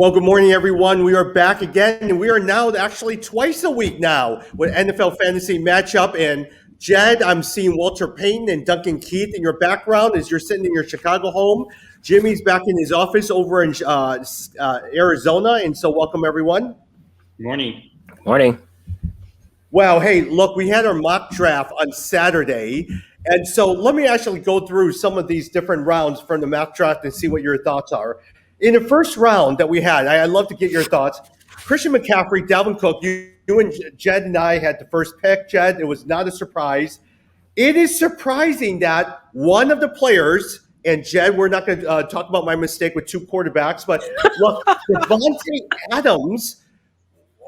Well, good morning, everyone. We are back again, and we are now actually twice a week now with NFL Fantasy Matchup. And Jed, I'm seeing Walter Payton and Duncan Keith in your background as you're sitting in your Chicago home. Jimmy's back in his office over in Arizona, and so welcome, everyone. Morning. Morning. Well, hey, look, we had our mock draft on Saturday, and so let me actually go through some of these different rounds from the mock draft and see what your thoughts are. In the first round that we had, I'd love to get your thoughts. Christian McCaffrey, Dalvin Cook, you and Jed and I had the first pick. Jed, it was not a surprise. It is surprising that one of the players, and Jed, we're not going to talk about my mistake with two quarterbacks, but look, Davante Adams,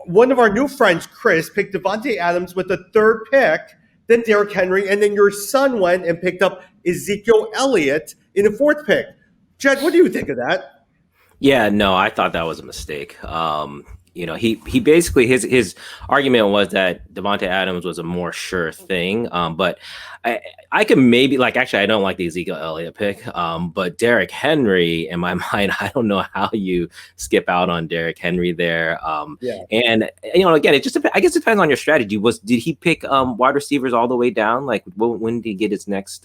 one of our new friends, Chris, picked Davante Adams with the third pick, then Derrick Henry, and then your son went and picked up Ezekiel Elliott in the fourth pick. Jed, what do you think of that? Yeah, no, I thought that was a mistake. He basically his argument was that Davante Adams was a more sure thing. But I can maybe actually I don't like the Ezekiel Elliott pick. But Derrick Henry, in my mind, I don't know how you skip out on Derrick Henry there. And again, it just I guess it depends on your strategy. Did he pick wide receivers all the way down? Like when did he get his next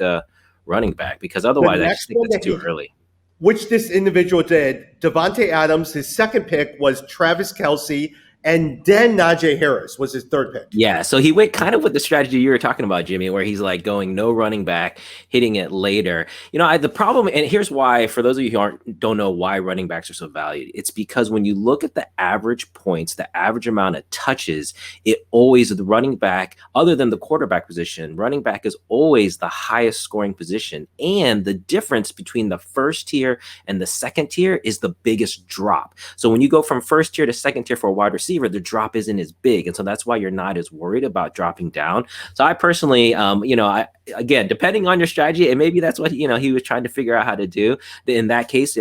running back? Because otherwise, I just think that's too early. Which this individual did. Davante Adams, his second pick was Travis Kelce, and then Najee Harris was his third pick. Yeah, so he went kind of with the strategy you were talking about, Jimmy, where he's like going no running back, hitting it later. The problem, and here's why, for those of you who don't know why running backs are so valued, it's because when you look at the average points, the average amount of touches, it always, the running back, other than the quarterback position, running back is always the highest scoring position. And the difference between the first tier and the second tier is the biggest drop. So when you go from first tier to second tier for a wide receiver, the drop isn't as big. And so that's why you're not as worried about dropping down. So I personally, again, depending on your strategy, and maybe that's what, he was trying to figure out how to do. In that case,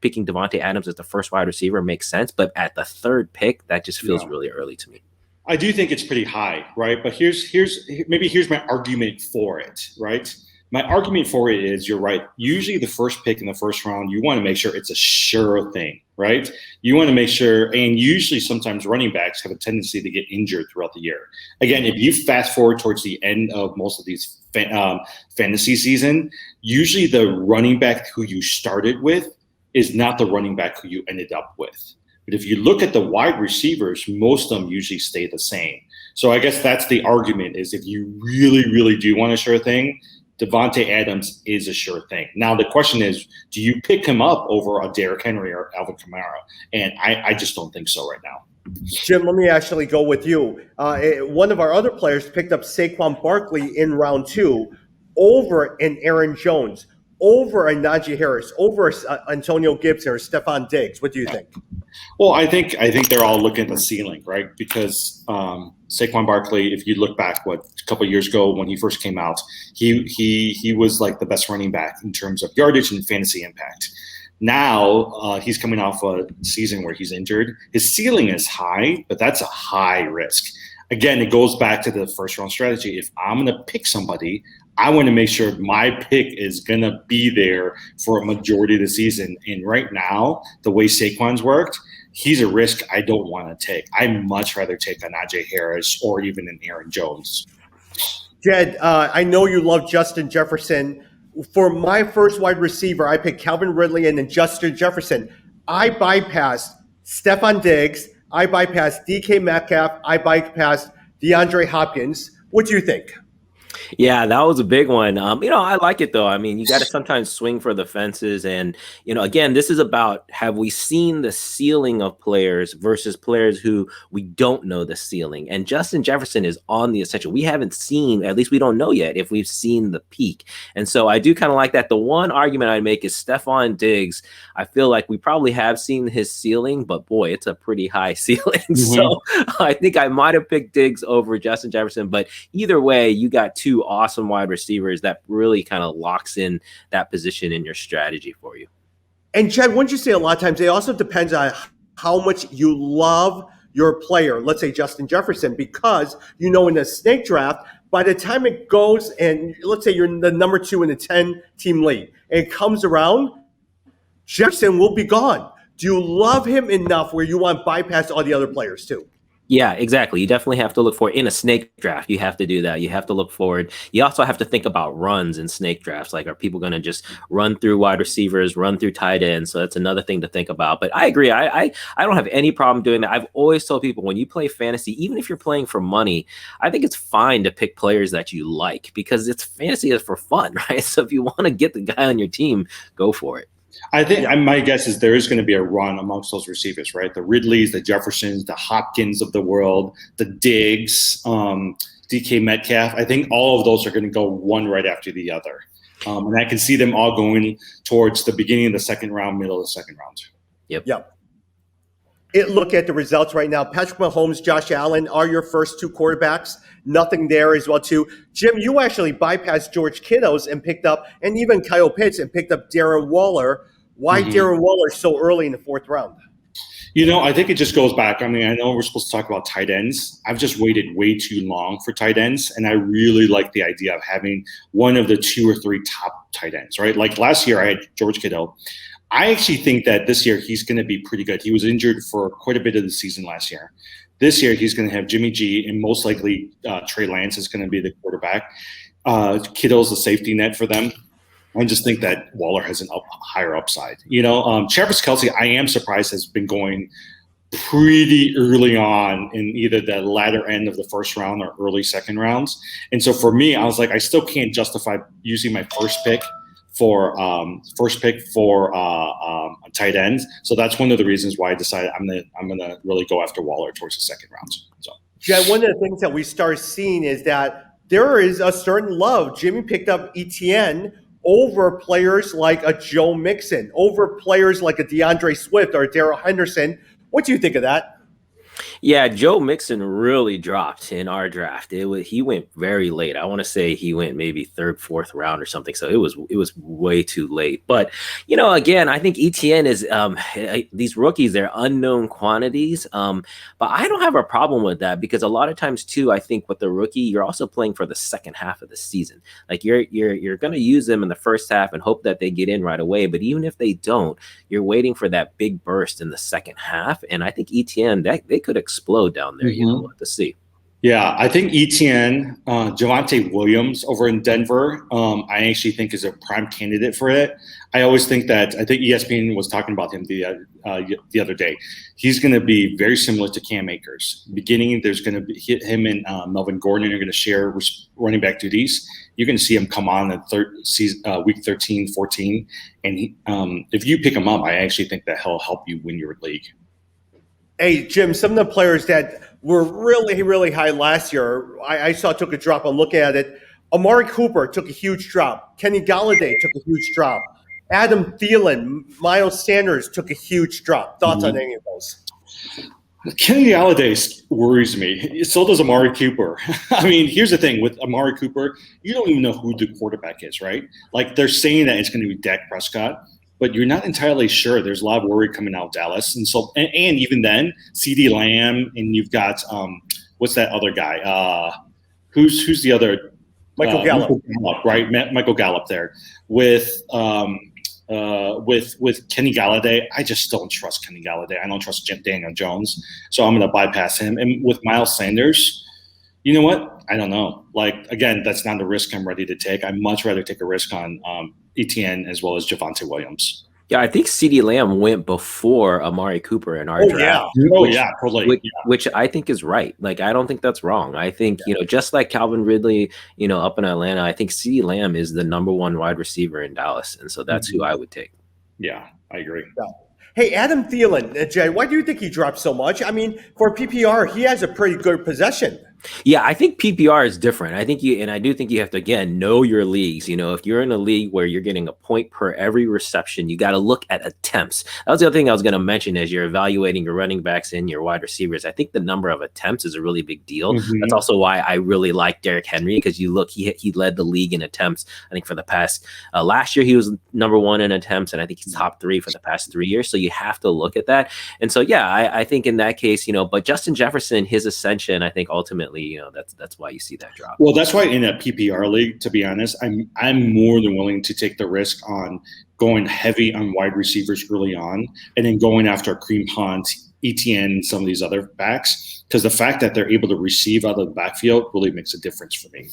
picking Davante Adams as the first wide receiver makes sense. But at the third pick, that just feels really early to me. I do think it's pretty high, right? But here's my argument for it, right? My argument for it is, you're right. Usually the first pick in the first round, you want to make sure it's a sure thing, right? You want to make sure, and usually sometimes running backs have a tendency to get injured throughout the year. Again, if you fast forward towards the end of most of these fantasy season, usually the running back who you started with is not the running back who you ended up with. But if you look at the wide receivers, most of them usually stay the same. So I guess that's the argument, is if you really, really do want a sure thing, Davante Adams is a sure thing. Now, the question is, do you pick him up over a Derrick Henry or Alvin Kamara? And I just don't think so right now. Jim, let me actually go with you. One of our other players picked up Saquon Barkley in round 2 over an Aaron Jones, over a Najee Harris, over Antonio Gibson or Stephon Diggs. What do you think? Well, I think they're all looking at the ceiling, right? Because Saquon Barkley, if you look back, a couple of years ago when he first came out, he was like the best running back in terms of yardage and fantasy impact. Now he's coming off a season where he's injured. His ceiling is high, but that's a high risk. Again, it goes back to the first round strategy. If I'm going to pick somebody, I want to make sure my pick is going to be there for a majority of the season. And right now, the way Saquon's worked, he's a risk I don't want to take. I'd much rather take a Najee Harris or even an Aaron Jones. Jed, I know you love Justin Jefferson. For my first wide receiver, I picked Calvin Ridley and then Justin Jefferson. I bypassed Stephon Diggs. I bypassed DK Metcalf. I bypassed DeAndre Hopkins. What do you think? Yeah, that was a big one. I like it though. I mean, you got to sometimes swing for the fences. And, again, this is about, have we seen the ceiling of players versus players who we don't know the ceiling? And Justin Jefferson is on the essential. We haven't seen, at least we don't know yet, if we've seen the peak. And so I do kind of like that. The one argument I'd make is Stephon Diggs. I feel like we probably have seen his ceiling, but boy, it's a pretty high ceiling. Mm-hmm. So I think I might have picked Diggs over Justin Jefferson, but either way, you got two awesome wide receivers that really kind of locks in that position in your strategy for you. And Jed, wouldn't you say a lot of times it also depends on how much you love your player, let's say Justin Jefferson, because in the snake draft, by the time it goes and let's say you're the number 2 in the 10-team league, and it comes around, Jefferson will be gone. do you love him enough where you want to bypass all the other players too? Yeah, exactly. You definitely have to look for in a snake draft. You have to do that. You have to look forward. You also have to think about runs in snake drafts. Like, are people going to just run through wide receivers, run through tight ends? So that's another thing to think about. But I agree. I don't have any problem doing that. I've always told people when you play fantasy, even if you're playing for money, I think it's fine to pick players that you like because it's fantasy is for fun, right? So if you want to get the guy on your team, go for it. I think my guess is there is going to be a run amongst those receivers, right? The Ridleys, the Jeffersons, the Hopkins of the world, the Diggs, DK Metcalf. I think all of those are going to go one right after the other. And I can see them all going towards the beginning of the second round, middle of the second round. Yep. Look at the results right now. Patrick Mahomes, Josh Allen are your first two quarterbacks. Nothing there as well, too. Jim, you actually bypassed George Kittles and picked up, and even Kyle Pitts and picked up Darren Waller. Why Darren Waller so early in the fourth round? I think it just goes back. I mean, I know we're supposed to talk about tight ends. I've just waited way too long for tight ends, and I really like the idea of having one of the 2 or 3 top tight ends, right? Like last year, I had George Kittle. I actually think that this year he's going to be pretty good. He was injured for quite a bit of the season last year. This year, he's going to have Jimmy G, and most likely Trey Lance is going to be the quarterback. Kittle's a safety net for them. I just think that Waller has higher upside. Travis Kelce, I am surprised, has been going pretty early on in either the latter end of the first round or early second rounds. And so for me, I was like, I still can't justify using my first pick for a tight end. So that's one of the reasons why I decided I'm gonna really go after Waller towards the second round. So yeah, one of the things that we start seeing is that there is a certain love. Jimmy picked up ETN over players like a Joe Mixon, over players like a DeAndre Swift or Darrell Henderson. What do you think of that? Yeah, Joe Mixon really dropped in our draft. He went very late. I want to say he went maybe third, fourth round or something. So it was way too late. But again, I think ETN is these rookies, they're unknown quantities. But I don't have a problem with that because a lot of times too, I think with the rookie, you're also playing for the second half of the season. Like you're going to use them in the first half and hope that they get in right away. But even if they don't, you're waiting for that big burst in the second half. And I think ETN that they could explode down there. We'll have to see. Yeah, I think ETN, Javonte Williams over in Denver, I actually think is a prime candidate for it. I always think that I think ESPN was talking about him the other day. He's going to be very similar to Cam Akers. Beginning, there's going to be him and Melvin Gordon are going to share running back duties. You're going to see him come on in week 13, 14. And if you pick him up, I actually think that he'll help you win your league. Hey, Jim, some of the players that were really, really high last year, I saw took a drop. I'm looking at it. Amari Cooper took a huge drop. Kenny Galladay took a huge drop. Adam Thielen, Miles Sanders took a huge drop. Thoughts on any of those? Kenny Galladay worries me. So does Amari Cooper. I mean, here's the thing with Amari Cooper, you don't even know who the quarterback is, right? Like they're saying that it's going to be Dak Prescott, but you're not entirely sure. There's a lot of worry coming out of Dallas. And so, and even then, CeeDee Lamb, and you've got, what's that other guy? Who's the other? Michael Gallup. Right? Michael Gallup there. With Kenny Galladay, I just don't trust Kenny Galladay. I don't trust Daniel Jones. So I'm going to bypass him. And with Miles Sanders, you know what? I don't know. Like, again, that's not the risk I'm ready to take. I'd much rather take a risk on ETN as well as Javonte Williams. Yeah, I think CeeDee Lamb went before Amari Cooper in our draft. Which I think is right. Like, I don't think that's wrong. I think, just like Calvin Ridley, up in Atlanta, I think CeeDee Lamb is the number one wide receiver in Dallas. And so that's who I would take. Yeah, I agree. Yeah. Hey, Adam Thielen, Jay, why do you think he dropped so much? I mean, for PPR, he has a pretty good possession. Yeah, I think PPR is different. I do think you have to, again, know your leagues. If you're in a league where you're getting a point per every reception, you got to look at attempts. That was the other thing I was going to mention as you're evaluating your running backs and your wide receivers. I think the number of attempts is a really big deal. That's also why I really like Derrick Henry, because you look, he led the league in attempts. I think for the past, last year he was number one in attempts, and I think he's top 3 for the past 3 years. So you have to look at that. And so, yeah, I think in that case, but Justin Jefferson, his ascension, I think ultimately ultimately, that's why you see that drop. Well, that's why in a PPR league, to be honest, I'm more than willing to take the risk on going heavy on wide receivers early on, and then going after Kareem Hunt, ETN, and some of these other backs, because the fact that they're able to receive out of the backfield really makes a difference for me.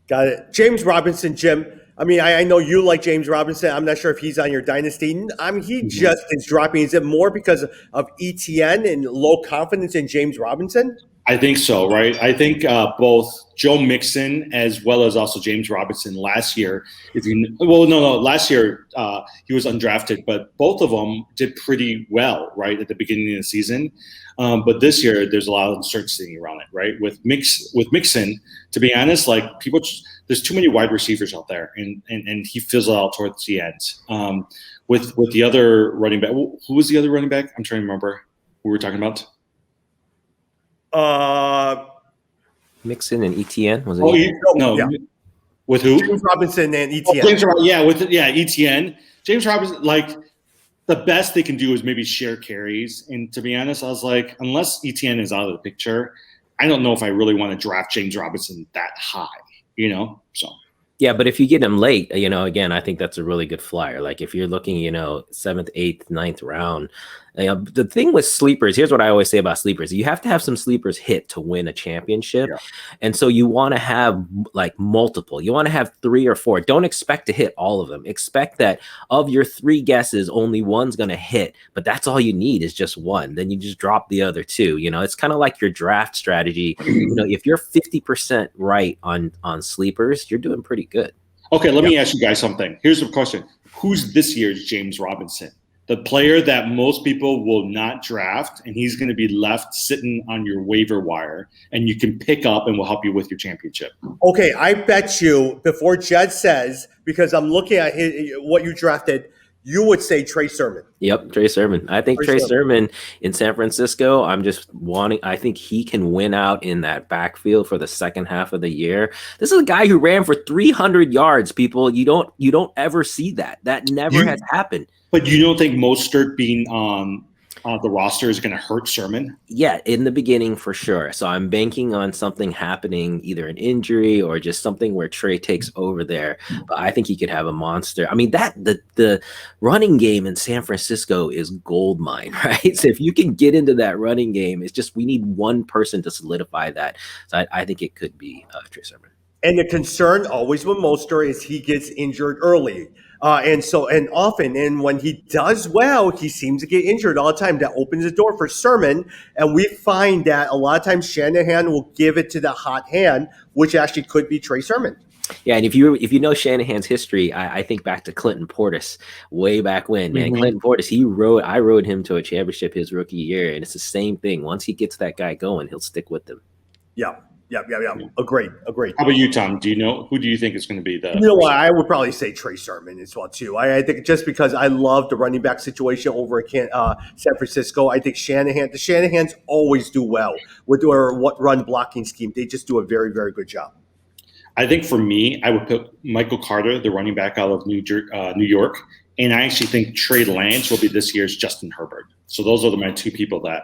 Got it. James Robinson, Jim. I mean, I know you like James Robinson. I'm not sure if he's on your dynasty. I mean, he just is dropping. Is it more because of ETN and low confidence in James Robinson? I think so, right? I think both Joe Mixon as well as also James Robinson last year. Last year he was undrafted, but both of them did pretty well, right, at the beginning of the season. But this year there's a lot of uncertainty around it, right? With Mixon, to be honest, like there's too many wide receivers out there, and he fizzled out towards the end. With the other running back, who was the other running back? I'm trying to remember who we were talking about. Mixon and ETN was it? Yeah. With who? James Robinson and ETN. ETN. James Robinson, like the best they can do is maybe share carries. And to be honest, I was like, unless ETN is out of the picture, I don't know if I really want to draft James Robinson that high, So. Yeah, but if you get him late, again, I think that's a really good flyer. Like if you're looking, 7th, 8th, 9th round, the thing with sleepers, here's what I always say about sleepers. You have to have some sleepers hit to win a championship. Yeah. And so you want to have like multiple. You want to have 3 or 4. Don't expect to hit all of them. Expect that of your 3 guesses, only one's going to hit. But that's all you need is just one. Then you just drop the other 2. It's kind of like your draft strategy. If you're 50% right on sleepers, you're doing pretty good. Okay, let me ask you guys something. Here's the question. Who's this year's James Robinson? The player that most people will not draft, and he's going to be left sitting on your waiver wire, and you can pick up and will help you with your championship. Okay, I bet you before Jed says, because I'm looking at what you drafted, you would say Trey Sermon. Yep, Trey Sermon. I think Trey Sermon in San Francisco, I think he can win out in that backfield for the second half of the year. This is a guy who ran for 300 yards, people. You don't ever see that. That never has happened. But you don't think Mostert being on the roster is going to hurt Sermon? Yeah, in the beginning for sure. So I'm banking on something happening, either an injury or just something where Trey takes over there. But I think he could have a monster. I mean, the running game in San Francisco is gold mine, right? So if you can get into that running game, it's just we need one person to solidify that. So I think it could be Trey Sermon. And the concern always with Mostert is he gets injured early. And often when he does well, he seems to get injured all the time. That opens the door for Sermon. And we find that a lot of times Shanahan will give it to the hot hand, which actually could be Trey Sermon. Yeah, and if you know Shanahan's history, I think back to Clinton Portis way back when, man. Mm-hmm. Clinton Portis, I rode him to a championship his rookie year, and it's the same thing. Once he gets that guy going, he'll stick with them. Yeah. Agreed. How about you, Tom? Who do you think is going to be the? You know what? I would probably say Trey Sermon as well too. I think just because I love the running back situation over at San Francisco. I think the Shanahans always do well with their run blocking scheme. They just do a very, very good job. I think for me, I would put Michael Carter, the running back out of New York, and I actually think Trey Lance will be this year's Justin Herbert. So those are my 2 people that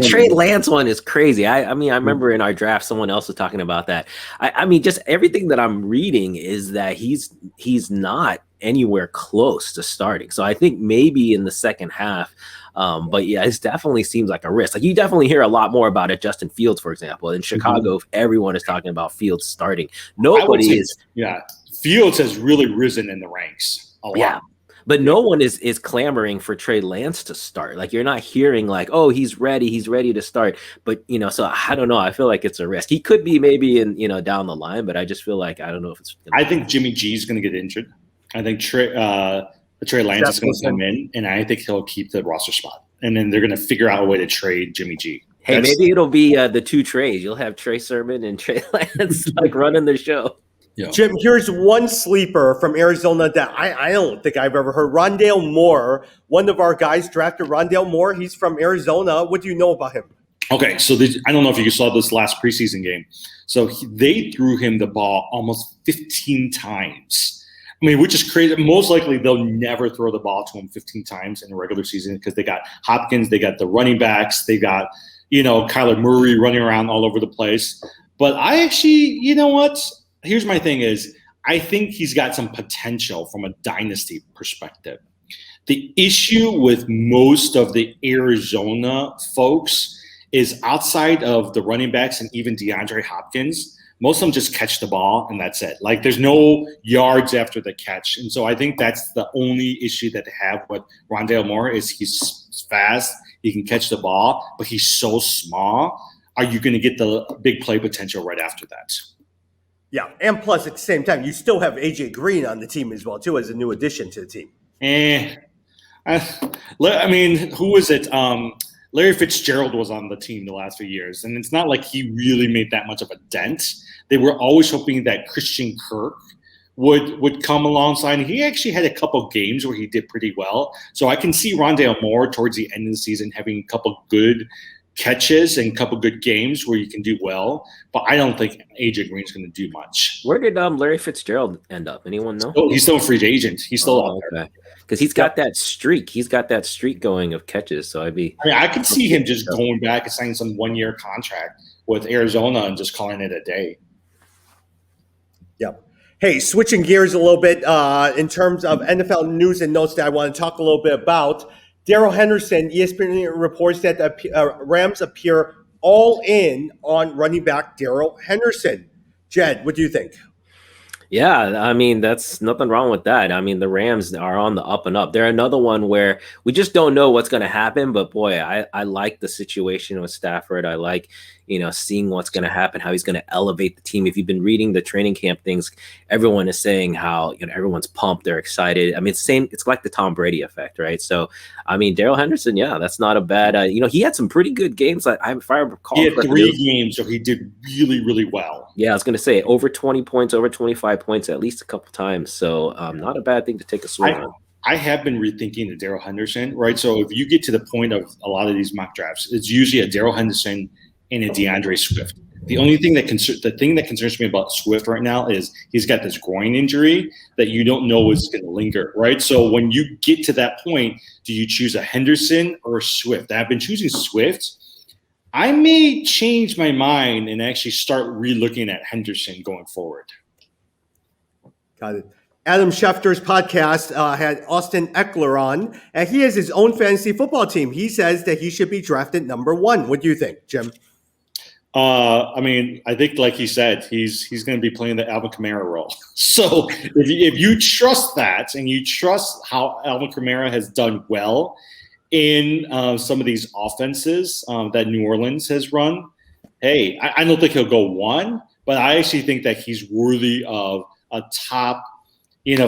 Trey Lance one is crazy. I mean, I remember in our draft, someone else was talking about that. I mean, just everything that I'm reading is that he's not anywhere close to starting. So I think maybe in the second half, but yeah, it definitely seems like a risk. Like you definitely hear a lot more about it. Justin Fields, for example, in Chicago, everyone is talking about Fields starting. Nobody is. Yeah, Fields has really risen in the ranks a lot. Yeah. But no one is clamoring for Trey Lance to start. Like you're not hearing like, oh, he's ready to start. But so I don't know. I feel like it's a risk. He could be maybe in down the line, but I just feel like I don't know if it's. I think Jimmy G is going to get injured. I think Trey Lance is going to come in, and I think he'll keep the roster spot. And then they're going to figure out a way to trade Jimmy G. Hey, maybe it'll be the 2 Treys. You'll have Trey Sermon and Trey Lance like running the show. Yeah. Jim, here's one sleeper from Arizona that I don't think I've ever heard. Rondale Moore, one of our guys drafted Rondale Moore. He's from Arizona. What do you know about him? Okay, so I don't know if you saw this last preseason game. So they threw him the ball almost 15 times. I mean, which is crazy. Most likely they'll never throw the ball to him 15 times in a regular season because they got Hopkins, they got the running backs, they got Kyler Murray running around all over the place. But I actually, you know what? Here's my thing is I think he's got some potential from a dynasty perspective. The issue with most of the Arizona folks is outside of the running backs and even DeAndre Hopkins, most of them just catch the ball and that's it. Like there's no yards after the catch. And so I think that's the only issue that they have with Rondale Moore is he's fast, he can catch the ball, but he's so small. Are you going to get the big play potential right after that? Yeah, and plus at the same time, you still have AJ Green on the team as well too as a new addition to the team. I mean, who was it? Larry Fitzgerald was on the team the last few years, and it's not like he really made that much of a dent. They were always hoping that Christian Kirk would come alongside. And he actually had a couple games where he did pretty well. So I can see Rondale Moore towards the end of the season having a couple good catches and a couple good games where you can do well. But I don't think AJ Green's going to do much. Where did Larry Fitzgerald end up? Anyone know? Oh, he's still a free agent. He's still out there. Because he's got that streak. He's got that streak going of catches. So I could see him just going back and signing some 1-year contract with Arizona and just calling it a day. Yep. Hey, switching gears a little bit in terms of NFL news and notes that I want to talk a little bit about. Darrell Henderson, ESPN reports that the Rams appear all in on running back Darrell Henderson. Jed, what do you think? Yeah, I mean, that's nothing wrong with that. I mean, the Rams are on the up and up. They're another one where we just don't know what's going to happen. But boy, I like the situation with Stafford. I like, seeing what's going to happen, how he's going to elevate the team. If you've been reading the training camp things, everyone is saying how, everyone's pumped. They're excited. I mean, it's like the Tom Brady effect, right? So, I mean, Darrell Henderson, yeah, that's not a bad, he had some pretty good games. If I recall, he had 3 games, so he did really, really well. Yeah, I was going to say over 20 points, over 25 points at least a couple times. So not a bad thing to take a swing on. I have been rethinking the Darrell Henderson, right? So if you get to the point of a lot of these mock drafts, it's usually a Darrell Henderson and a DeAndre Swift. The only thing that concerns me about Swift right now is he's got this groin injury that you don't know is going to linger, right? So when you get to that point, do you choose a Henderson or a Swift? I've been choosing Swift. I may change my mind and actually start re-looking at Henderson going forward. Got it. Adam Schefter's podcast had Austin Eckler on, and he has his own fantasy football team. He says that he should be drafted number 1. What do you think, Jim? I mean, I think, like he said, he's going to be playing the Alvin Kamara role. So if you trust that and you trust how Alvin Kamara has done well in some of these offenses that New Orleans has run, hey, I don't think he'll go 1, but I actually think that he's worthy of a top,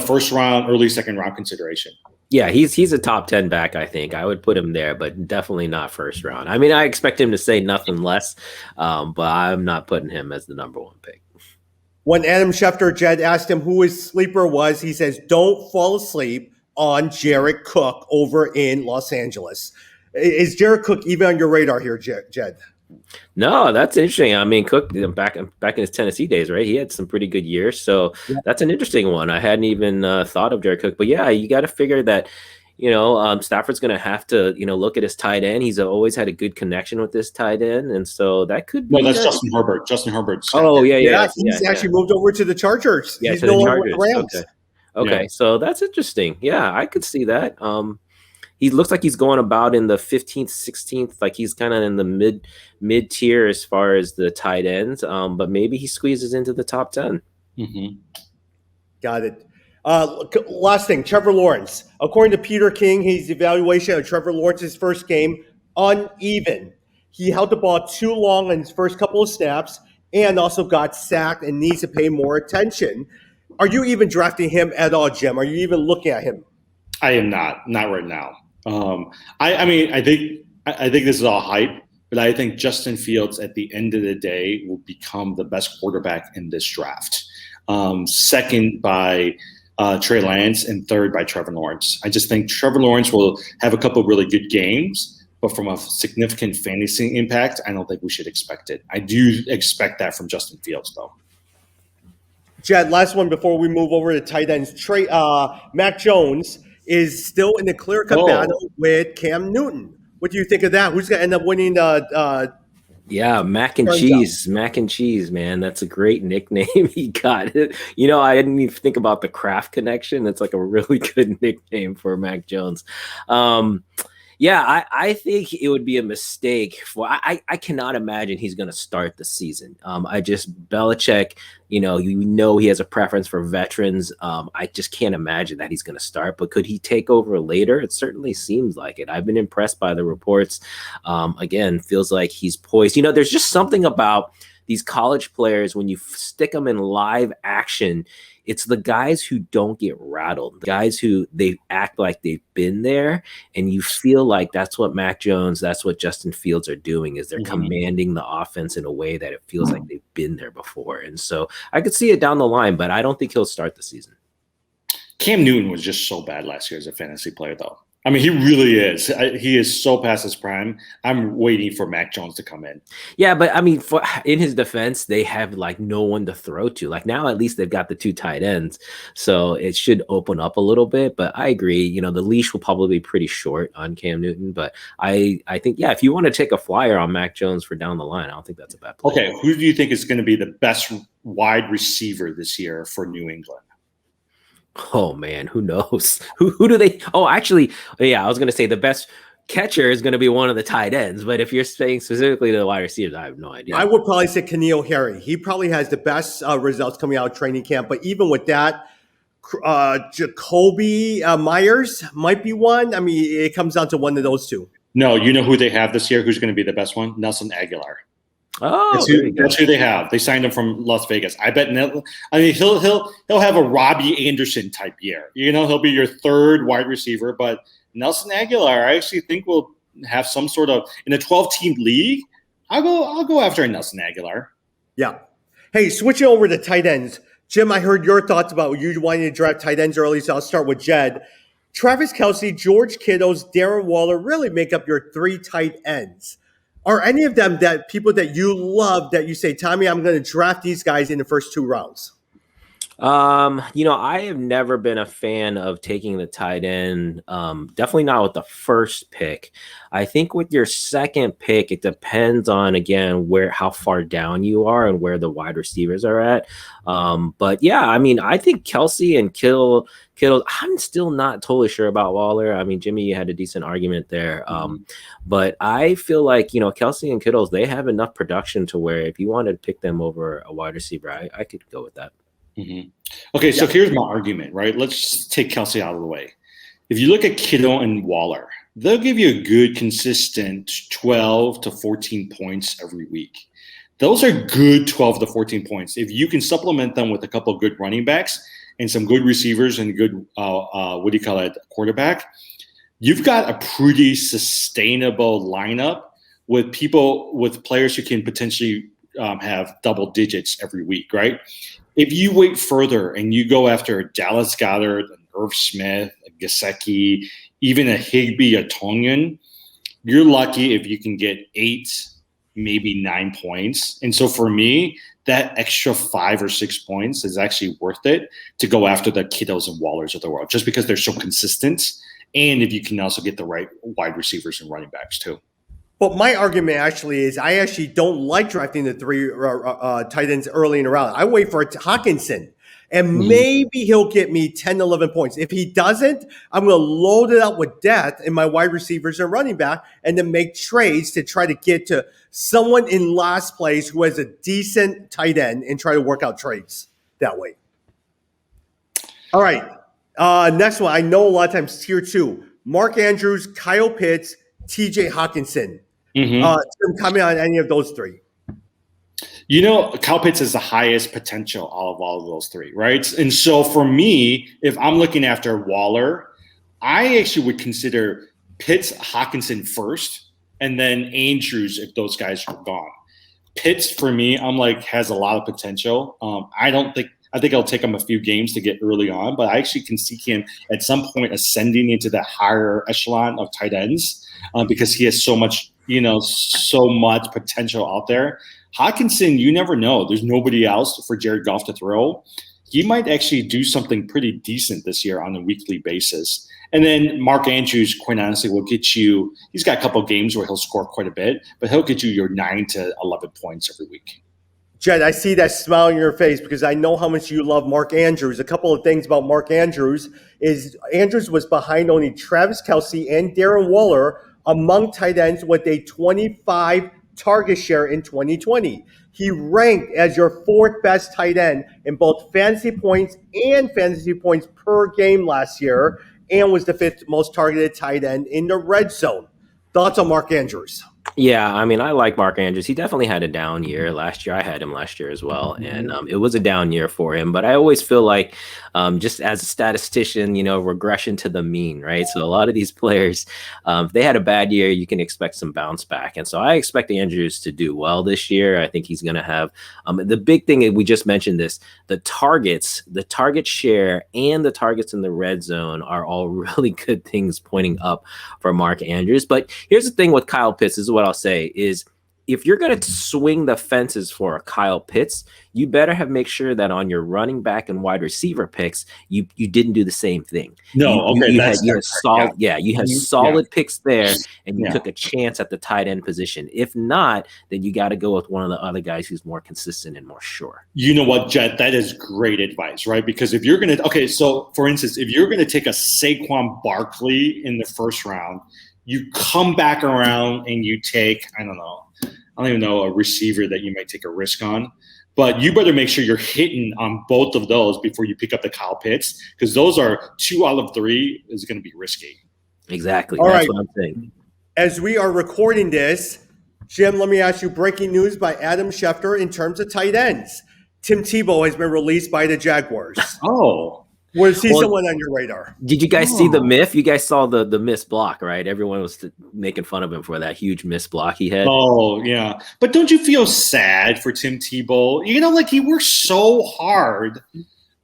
first round, early second round consideration. Yeah, he's a top 10 back, I think. I would put him there, but definitely not first round. I mean, I expect him to say nothing less, but I'm not putting him as the number 1 pick. When Adam Schefter, Jed, asked him who his sleeper was, he says, don't fall asleep on Jared Cook over in Los Angeles. Is Jared Cook even on your radar here, Jed? No, that's interesting. I mean, Cook back in his Tennessee days, right? He had some pretty good years, so that's an interesting one. I hadn't even thought of Jared Cook, but yeah, you got to figure that Stafford's going to have to look at his tight end. He's always had a good connection with this tight end, and so that could be. No, that's Justin Herbert. Justin Herbert's. Oh yeah. He's actually moved over to the Chargers. Yeah, he's to no the longer Chargers. with the Rams. Okay, so that's interesting. Yeah, I could see that. He looks like he's going about in the 15th, 16th, like he's kind of in the mid tier as far as the tight ends. But maybe he squeezes into the top 10. Mm-hmm. Got it. Last thing, Trevor Lawrence. According to Peter King, his evaluation of Trevor Lawrence's first game, uneven. He held the ball too long in his first couple of snaps and also got sacked and needs to pay more attention. Are you even drafting him at all, Jim? Are you even looking at him? I am not right now. I think this is all hype, but I think Justin Fields at the end of the day will become the best quarterback in this draft. Second by Trey Lance and third by Trevor Lawrence. I just think Trevor Lawrence will have a couple of really good games, but from a significant fantasy impact, I don't think we should expect it. I do expect that from Justin Fields, though. Jed, last one before we move over to tight ends. Mac Jones is still in the clear-cut battle with Cam Newton. What do you think of that? Who's going to end up winning the Yeah, mac and Turns cheese, man. That's a great nickname he got. You know, I didn't even think about the Kraft connection. It's like a really good nickname for Mac Jones. Yeah, I think it would be a mistake for I cannot imagine he's going to start the season. Belichick, you know he has a preference for veterans. I just can't imagine that he's going to start, but could he take over later? It certainly seems like it. I've been impressed by the reports. Again, feels like he's poised. You know, there's just something about these college players when you stick them in live action. It's the guys who don't get rattled, the guys who they act like they've been there, and you feel like that's what Mac Jones, that's what Justin Fields are doing, is they're commanding the offense in a way that it feels like they've been there before. And so I could see it down the line, but I don't think he'll start the season. Cam Newton was just so bad last year as a fantasy player, though. I mean, he really is. He is so past his prime. I'm waiting for Mac Jones to come in. Yeah, but I mean, in his defense, they have like no one to throw to. Like now, at least they've got the two tight ends, so it should open up a little bit. But I agree. You know, the leash will probably be pretty short on Cam Newton. But I think, yeah, if you want to take a flyer on Mac Jones for down the line, I don't think that's a bad play. Okay, who do you think is going to be the best wide receiver this year for New England? Oh man, who knows? Who do they? Oh, actually, yeah, I was gonna say the best catcher is gonna be one of the tight ends, but if you're saying specifically to the wide receivers, I have no idea. I would probably say N'Keal Harry. He probably has the best results coming out of training camp. But even with that, Jacoby Myers might be one. I mean, it comes down to one of those two. No, you know who they have this year? Who's going to be the best one? Nelson Aguilar. Oh, that's who they have. They signed him from Las Vegas. I bet. I mean, he'll have a Robbie Anderson type year. You know, he'll be your third wide receiver. But Nelson Aguilar, I actually think will have some sort of in a 12-team league. I'll go after Nelson Aguilar. Yeah. Hey, switching over to tight ends, Jim. I heard your thoughts about you wanting to draft tight ends early, so I'll start with Jed. Travis Kelce, George Kittles, Darren Waller really make up your three tight ends. Are any of them that people that you love that you say, Tommy, I'm going to draft these guys in the first 2 rounds? I have never been a fan of taking the tight end. Definitely not with the first pick. I think with your second pick, it depends on, again, how far down you are and where the wide receivers are at. But yeah, I mean, I think Kelce and Kittle, I'm still not totally sure about Waller. I mean, Jimmy, you had a decent argument there. But I feel like, Kelce and Kittles, they have enough production to where if you wanted to pick them over a wide receiver, I could go with that. Mm-hmm. Okay, so here's my argument, right? Let's take Kelce out of the way. If you look at Kittle and Waller, they'll give you a good, consistent 12 to 14 points every week. Those are good 12 to 14 points. If you can supplement them with a couple of good running backs and some good receivers and good, quarterback, you've got a pretty sustainable lineup with players who can potentially have double digits every week, right? If you wait further and you go after a Dallas Goedert, an Irv Smith, a Gesicki, even a Higbee, a Tonyan, you're lucky if you can get 8, maybe 9 points. And so for me, that extra 5 or 6 points is actually worth it to go after the Kittles and Wallers of the world, just because they're so consistent. And if you can also get the right wide receivers and running backs too. But my argument actually is I actually don't like drafting the 3 tight ends early in the round. I wait for Hawkinson, and maybe he'll get me 10, 11 points. If he doesn't, I'm going to load it up with depth in my wide receivers and running back and then make trades to try to get to someone in last place who has a decent tight end and try to work out trades that way. All right. Next one. I know a lot of times tier 2. Mark Andrews, Kyle Pitts, TJ Hawkinson. Comment on any of those 3. Kyle Pitts has the highest potential out of all of those 3, right? And so for me, if I'm looking after Waller, I actually would consider Pitts, Hawkinson first, and then Andrews if those guys are gone. Pitts, for me, I'm like, has a lot of potential. I think it'll take him a few games to get early on, but I actually can see him at some point ascending into the higher echelon of tight ends because he has so much potential out there. Hawkinson, you never know. There's nobody else for Jared Goff to throw. he might actually do something pretty decent this year on a weekly basis. And then Mark Andrews, quite honestly, will get you. He's got a couple of games where he'll score quite a bit, but he'll get you your 9 to 11 points every week. Jed, I see that smile on your face because I know how much you love Mark Andrews. A couple of things about Mark Andrews is Andrews was behind only Travis Kelce and Darren Waller among tight ends with a 25 target share in 2020. He ranked as your 4th best tight end in both fantasy points and fantasy points per game last year, and was the 5th most targeted tight end in the red zone. Thoughts on Mark Andrews? Yeah, I mean, I like Mark Andrews. He definitely had a down year last year. I had him last year as well, and it was a down year for him. But I always feel like, just as a statistician, regression to the mean, right? So a lot of these players, if they had a bad year, you can expect some bounce back. And so I expect Andrews to do well this year. I think he's going to have the big thing. We just mentioned this: the target share, and the targets in the red zone are all really good things pointing up for Mark Andrews. But here's the thing with Kyle Pitts, is what I'll say is, if you're going to swing the fences for a Kyle Pitts, you better make sure that on your running back and wide receiver picks, you didn't do the same thing. You had solid picks there, and you took a chance at the tight end position. If not, then you got to go with one of the other guys who's more consistent and more sure. You know what, Jet? That is great advice, right? Because if you're going to, so for instance, if you're going to take a Saquon Barkley in the first round, you come back around and you take, I don't even know, a receiver that you might take a risk on. But you better make sure you're hitting on both of those before you pick up the Kyle Pitts, because those are 2 out of 3 is going to be risky. Exactly. All That's right. what I'm saying. As we are recording this, Jim, let me ask you breaking news by Adam Schefter in terms of tight ends. Tim Tebow has been released by the Jaguars. Oh. Was he someone on your radar? Did you guys see the myth? You guys saw the missed block, right? Everyone was making fun of him for that huge missed block he had. Oh, yeah. But don't you feel sad for Tim Tebow? He worked so hard.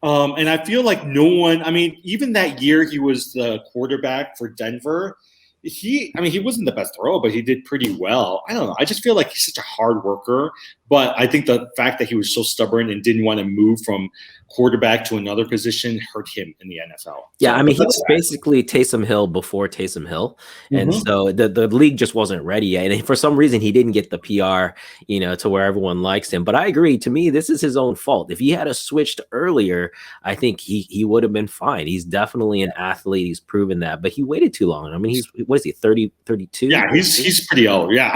And I feel like no one, even that year he was the quarterback for Denver, he wasn't the best thrower, but he did pretty well. I don't know. I just feel like he's such a hard worker. But I think the fact that he was so stubborn and didn't want to move from quarterback to another position hurt him in the NFL. Yeah, he was basically Taysom Hill before Taysom Hill. And so the league just wasn't ready yet. And for some reason, he didn't get the PR, to where everyone likes him. But I agree. To me, this is his own fault. If he had switched earlier, I think he would have been fine. He's definitely an athlete. He's proven that. But he waited too long. He's, what is he, 30, 32? Yeah, he's pretty old. Yeah,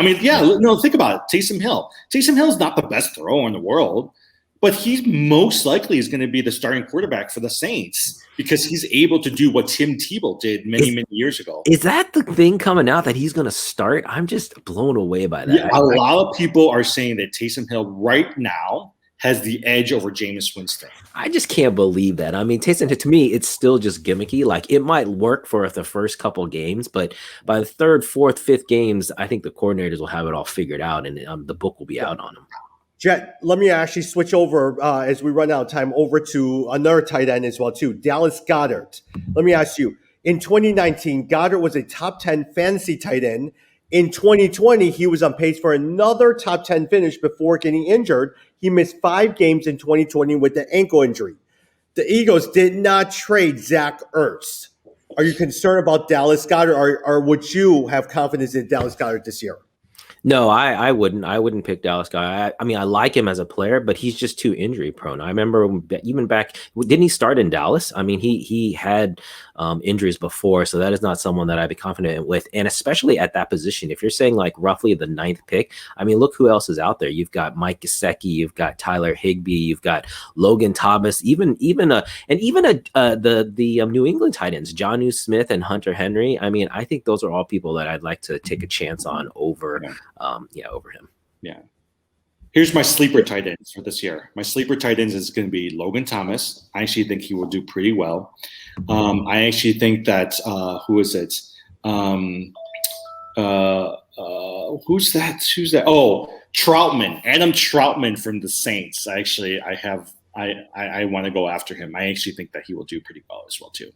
no, think about it. Taysom Hill. Taysom Hill's not the best thrower in the world, but he most likely is going to be the starting quarterback for the Saints because he's able to do what Tim Tebow did many years ago. Is that the thing coming out that he's going to start? I'm just blown away by that. Yeah, a lot of people are saying that Taysom Hill right now has the edge over Jameis Winston. I just can't believe that. Taysom, to me, it's still just gimmicky. Like, it might work for the first couple games, but by the 3rd, 4th, 5th games, I think the coordinators will have it all figured out, and the book will be out on him. Jet, let me actually switch over as we run out of time over to another tight end as well, too, Dallas Goedert. Let me ask you, in 2019, Goedert was a top 10 fantasy tight end. In 2020, he was on pace for another top 10 finish before getting injured. He missed 5 games in 2020 with the ankle injury. The Eagles did not trade Zach Ertz. Are you concerned about Dallas Goedert, or would you have confidence in Dallas Goedert this year? No, I wouldn't. I wouldn't pick Dallas Goedert. I like him as a player, but he's just too injury prone. I remember even back, didn't he start in Dallas? He had injuries before, so that is not someone that I'd be confident with. And especially at that position, if you're saying like roughly the 9th pick, look who else is out there. You've got Mike Gesicki, you've got Tyler Higbee, you've got Logan Thomas, even the New England tight ends, Jonnu Smith and Hunter Henry. I think those are all people that I'd like to take a chance on over. Over him. Yeah. Here's my sleeper tight ends for this year. My sleeper tight ends is going to be Logan Thomas. I actually think he will do pretty well. I actually think that who is it? Who's that? Oh, Troutman, Adam Troutman from the Saints. I want to go after him. I actually think that he will do pretty well as well too.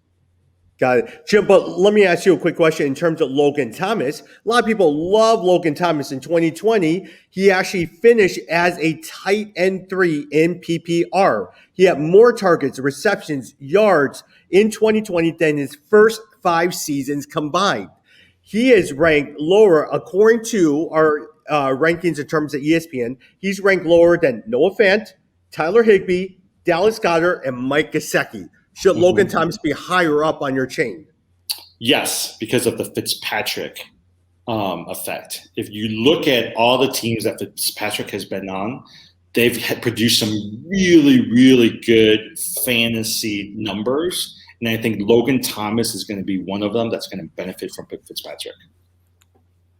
Got it. Jim, but let me ask you a quick question in terms of Logan Thomas. A lot of people love Logan Thomas in 2020. He actually finished as a tight end 3 in PPR. He had more targets, receptions, yards in 2020 than his first 5 seasons combined. He is ranked lower, according to our rankings in terms of ESPN. He's ranked lower than Noah Fant, Tyler Higbee, Dallas Goedert, and Mike Gesicki. Should Logan Thomas be higher up on your chain? Yes, because of the Fitzpatrick effect. If you look at all the teams that Fitzpatrick has been on, they've produced some really, really good fantasy numbers. And I think Logan Thomas is going to be one of them that's going to benefit from Fitzpatrick.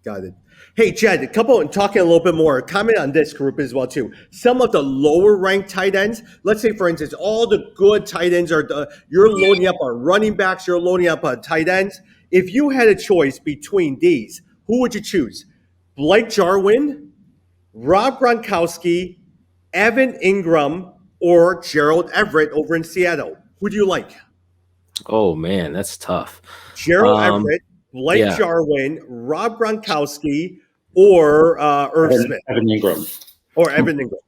Got it. Hey, Jed, talking a little bit more, comment on this group as well, too. Some of the lower ranked tight ends, let's say, for instance, all the good tight ends you're loading up on running backs, you're loading up on tight ends. If you had a choice between these, who would you choose? Blake Jarwin, Rob Gronkowski, Evan Ingram, or Gerald Everett over in Seattle? Who do you like? Oh man, that's tough. Gerald Everett, Blake Jarwin, Rob Gronkowski, or Irv Smith. Evan Ingram. Or Evan Ingram.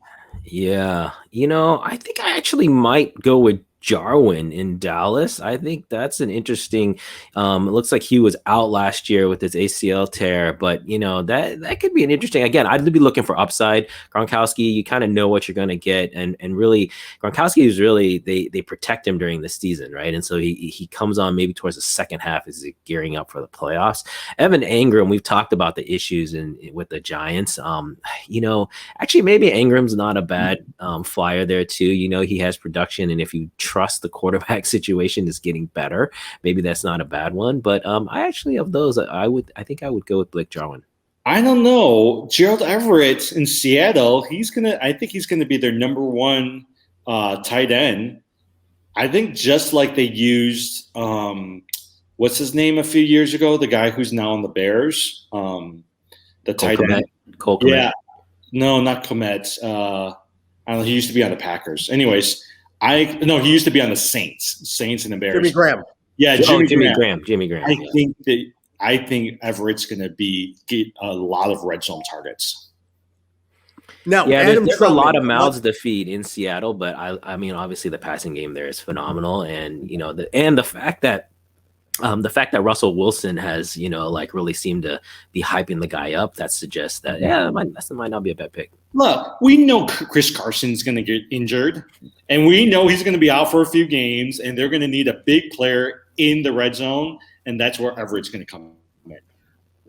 Yeah. I think I actually might go with Jarwin in Dallas. I think that's an interesting. It looks like he was out last year with his ACL tear, but that could be an interesting. Again, I'd be looking for upside. Gronkowski, you kind of know what you're going to get, and really Gronkowski is really they protect him during the season, right? And so he comes on maybe towards the second half as he's gearing up for the playoffs. Evan Ingram, we've talked about the issues with the Giants. Actually maybe Ingram's not a bad flyer there too. He has production, and if you trust the quarterback situation is getting better, maybe that's not a bad one. But I actually, of those, I think I would go with Blake Jarwin. I don't know. Gerald Everett in Seattle, I think he's gonna be their number one tight end. I think just like they used what's his name a few years ago, the guy who's now on the Bears, the tight end. Cole Kmet. Yeah. No, not Kmet. I don't know, he used to be on the Packers. Anyways, he used to be on the Saints and the Bears. Jimmy Graham. Yeah, Jimmy Graham. I think Everett's going to get a lot of red zone targets. Now, there's a lot of mouths to feed in Seattle, but I mean, obviously the passing game there is phenomenal, and the fact that Russell Wilson has really seemed to be hyping the guy up, that suggests that that might not be a bad pick. Look, we know Chris Carson's going to get injured, and we know he's going to be out for a few games, and they're going to need a big player in the red zone, and that's where Everett's going to come in.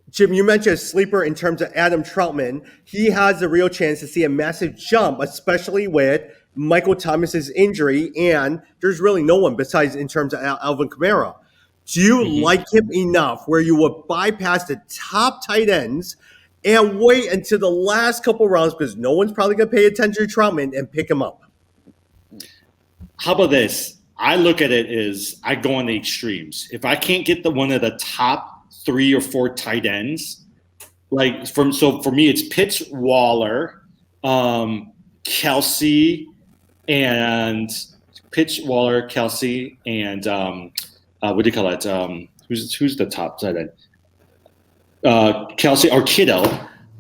Jim, you mentioned a sleeper in terms of Adam Troutman. He has a real chance to see a massive jump, especially with Michael Thomas's injury, and there's really no one besides in terms of Alvin Kamara. Do you like him enough where you would bypass the top tight ends and wait until the last couple rounds, because no one's probably going to pay attention to Troutman, and pick him up? How about this? I look at it as I go on the extremes. If I can't get one of the top 3 or 4 tight ends, so for me, it's Pitts, Waller, Kelsey, and what do you call it? Who's the top tight end? Kelsey or Kittle.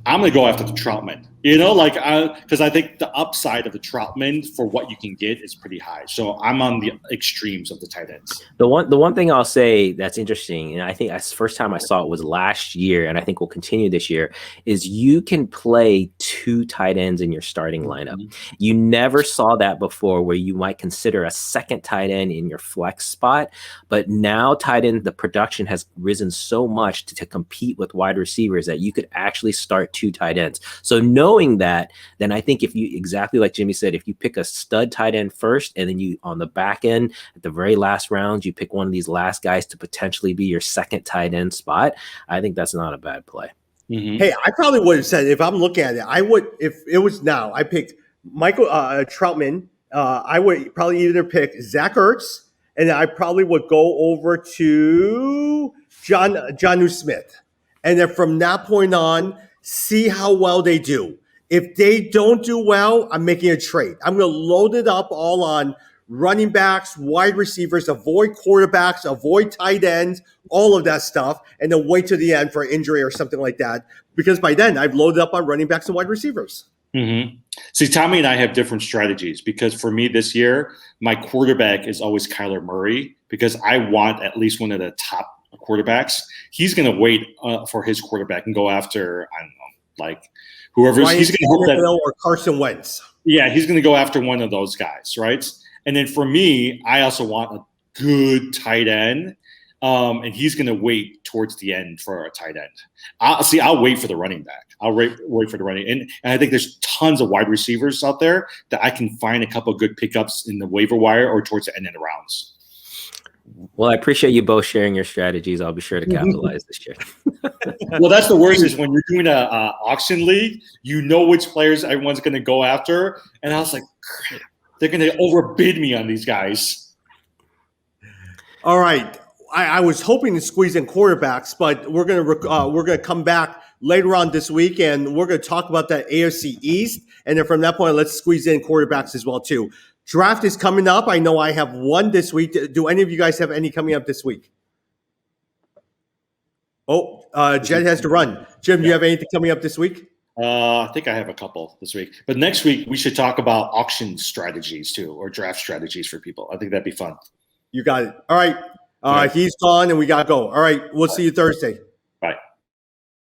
I'm going to go after the Troutman. Because I think the upside of the Troutman for what you can get is pretty high. So I'm on the extremes of the tight ends. The one thing I'll say that's interesting, and I think that's the first time I saw it was last year, and I think will continue this year, is you can play 2 tight ends in your starting lineup. You never saw that before, where you might consider a second tight end in your flex spot, but now tight end, the production has risen so much to compete with wide receivers that you could actually start 2 tight ends. So knowing that, then I think if you, exactly like Jimmy said, if you pick a stud tight end first, and then you on the back end at the very last rounds, you pick one of these last guys to potentially be your second tight end spot, I think that's not a bad play. Hey, I probably would have said, if I'm looking at it, I would, if it was now, I picked Michael Troutman. I would probably either pick Zach Ertz, and I probably would go over to Jonnu Smith. And then from that point on, see how well they do. If they don't do well, I'm making a trade. I'm going to load it up all on running backs, wide receivers, avoid quarterbacks, avoid tight ends, all of that stuff, and then wait to the end for injury or something like that. Because by then I've loaded up on running backs and wide receivers. Mm-hmm. See, Tommy and I have different strategies because for me this year, my quarterback is always Kyler Murray because I want at least one of the top quarterbacks. He's going to wait for his quarterback and go after, I don't know, like whoever. He's going to hope that, or Carson Wentz. Yeah, he's going to go after one of those guys, right? And then for me, I also want a good tight end. And he's going to wait towards the end for a tight end. I'll wait for the running back. I'll wait for the running. And I think there's tons of wide receivers out there that I can find a couple of good pickups in the waiver wire or towards the end of the rounds. Well, I appreciate you both sharing your strategies. I'll be sure to capitalize this year. Well, that's the worst is when you're doing a auction league, you know which players everyone's going to go after. And I was like, crap, they're going to overbid me on these guys. All right. I was hoping to squeeze in quarterbacks, but we're gonna come back later on this week, and we're gonna talk about that AFC East, and then from that point, let's squeeze in quarterbacks as well too. Draft is coming up. I know I have one this week. Do any of you guys have any coming up this week? Oh, Jed has to run. Jim, do you have anything coming up this week? I think I have a couple this week, but next week we should talk about auction strategies too, or draft strategies for people. I think that'd be fun. You got it. All right. He's gone and we got to go. All right. We'll see you Thursday.